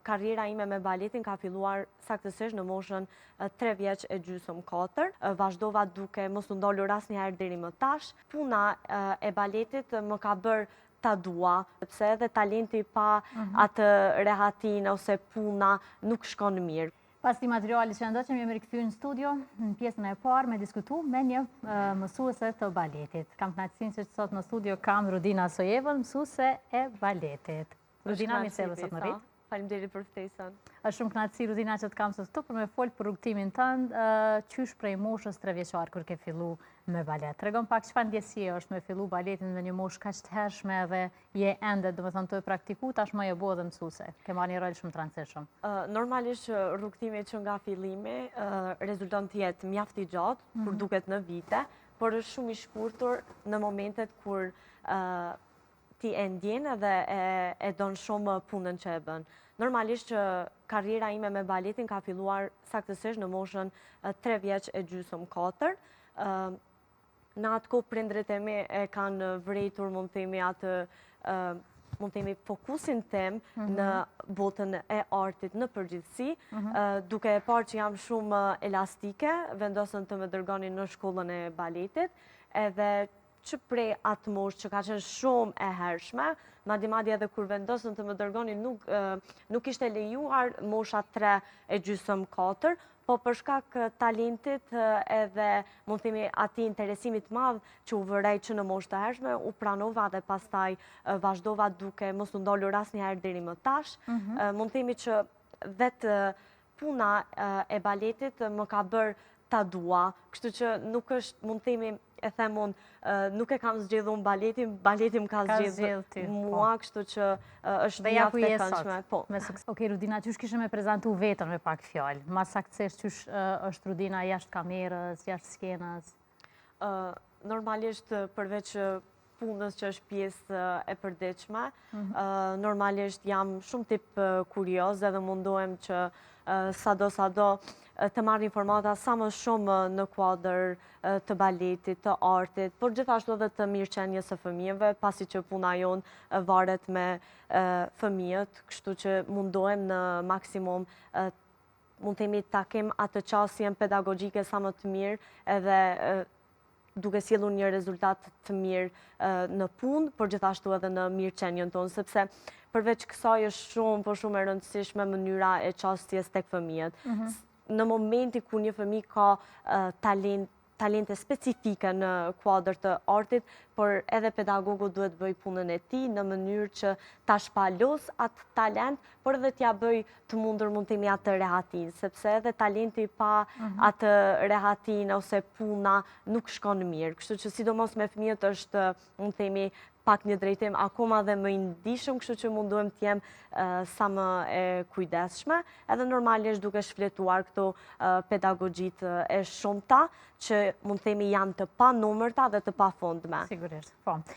karriera ime me baletin ka filluar saktësisht në moshën 3 vjeç e gjysmë 4. Vazhdova duke mos u ndolur asnjëherë deri më tash. Puna e baletit më ka bërë ta dua, sepse edhe talenti pa atë rehatin ose puna nuk shkon mirë. Pas këtij materiali që ndoqëm, jemi rikthyer në studio në pjesën e parë me diskutu me një mësuese të baletit. Kam kënaqësinë që sot në studio kam Rudina Sojevën, mësuese e baletit. Rudina, mirë se erdhe sot në RRIT. Faleminderit për ftesën. Është shumë kënaqësi, Rudina, që të kam sot këtu për me folë për rrugtimin tënd, qysh prej moshës 3 vjeçar kur ke fillu me balet. Tregon pak çfarë ndjesie është me fillu baletin në një moshë kaq të hershme dhe je ende, domethënë të praktiku, tashmë je bo edhe mësuese. Ke marrë një rol shumë të rëndësishëm. Normalisht rrugtimi që nga fillimi rezulton të jetë mjaft i gjatë, kur duket në vite, por është shumë i shkurtër në momentet kur ti e ndjen dhe e don shumë punën që e bën. Normalisht që karriera ime me baletin ka filluar saktësisht në moshën 3 vjeç e gjysmë 4. Në atë kohë prindrit e mi e kanë vrejtur, mund themi atë, mund themi fokusin tem në botën e artit në përgjithësi, duke e parë që jam shumë elastike, vendosën të më dërgonin në shkollën e baletit, edhe që prej atë moshë që ka qenë shumë e hershme, madje edhe kur vendosën të më dërgonin nuk ishte lejuar mosha 3 e gjysmë 4, po për shkak talentit edhe mund themi atij interesimit madh që u vërej që në moshë të hershme, u pranova dhe pastaj vazhdova duke mos u ndolur asnjëherë deri më tash. Mund themi që vetë puna e baletit më ka bërë ta dua, kështu që nuk është, mund themi, e them unë, nuk e kam zgjedhur unë baletin, baleti më ka zgjedhur mua, kështu që është mjaft e këndshme. Okej, Rudina, qysh kishe me prezantu vetën me pak fjalë? Ma saktësisht qysh është Rudina jashtë kamerës, jashtë skenës? Normalisht përveç punës që është pjesë e përditshme, normalisht jam shumë tip kurioz edhe mundohem që sado të marrë informata sa më shumë në kuadër të baletit, të artit, por gjithashtu edhe të mirëqenies së fëmijëve, pasi që puna jonë varet me fëmijët, kështu që mundohem në maksimum mund themi ta kem atë qasjen pedagogjike sa më të mirë edhe duke sjellur një rezultat të mirë në punë, por gjithashtu edhe në mirëqenien tonë, sepse përveç kësaj është shumë e rëndësishme mënyra e qasjes tek fëmijët. Në momenti ku një fëmijë ka talente specifike në kuadër të artit, por edhe pedagogu duhet bëj punën e tij në mënyrë që ta shpalos atë talent, por edhe t'ja bëj të mundur mund themi atë rehatin, sepse edhe talenti pa atë rehatin ose puna nuk shkon mirë. Kështu që sidomos me fëmijët është, mund themi, pak një drejtim akoma dhe më i ndihshëm, kështu që munduhem të jem sa më e kujdesshme, edhe normalisht duke shfletuar këto pedagogjitë e shumta që mund themi janë të panumërta dhe të pafundme. Sigurisht, po.